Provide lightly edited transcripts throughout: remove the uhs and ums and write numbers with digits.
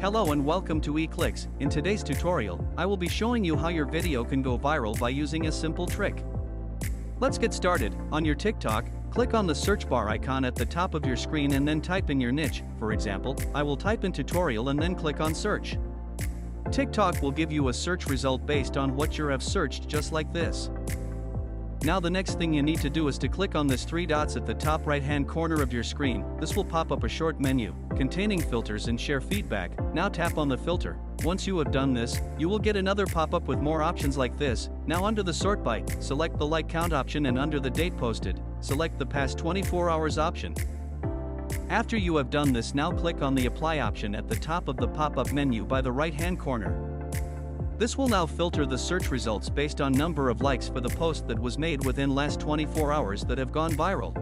Hello and welcome to eClicks. In today's tutorial, I will be showing you how your video can go viral by using a simple trick. Let's get started. On your TikTok, click on the search bar icon at the top of your screen and then type in your niche. For example, I will type in tutorial and then click on search. TikTok will give you a search result based on what you have searched, just like this. Now the next thing you need to do is to click on this three dots at the top right hand corner of your screen. This will pop up a short menu containing filters and share feedback. Now tap on the filter. Once you have done this, you will get another pop-up with more options like this. Now under the sort by, select the like count option, and under the date posted, select the past 24 hours option. After you have done this, now click on the apply option at the top of the pop-up menu by the right hand corner. This will now filter the search results based on number of likes for the post that was made within last 24 hours that have gone viral.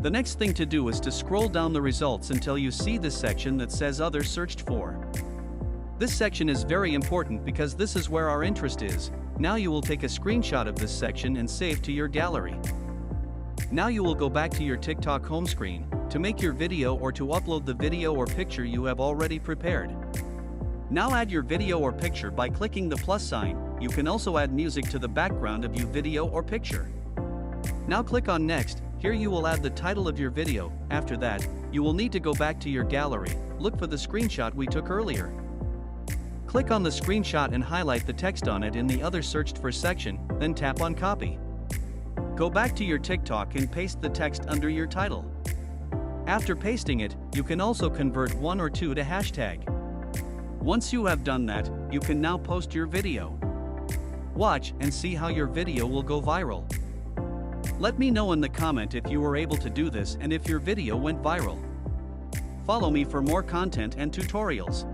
The next thing to do is to scroll down the results until you see this section that says others searched for. This section is very important because this is where our interest is. Now you will take a screenshot of this section and save to your gallery. Now you will go back to your TikTok home screen to make your video or to upload the video or picture you have already prepared. Now add your video or picture by clicking the plus sign. You can also add music to the background of your video or picture. Now click on next. Here you will add the title of your video. After that, you will need to go back to your gallery, look for the screenshot we took earlier. Click on the screenshot and highlight the text on it in the other searched for section, then tap on copy. Go back to your TikTok and paste the text under your title. After pasting it, you can also convert one or two to hashtag. Once you have done that, you can now post your video. Watch and see how your video will go viral. Let me know in the comment if you were able to do this and if your video went viral. Follow me for more content and tutorials.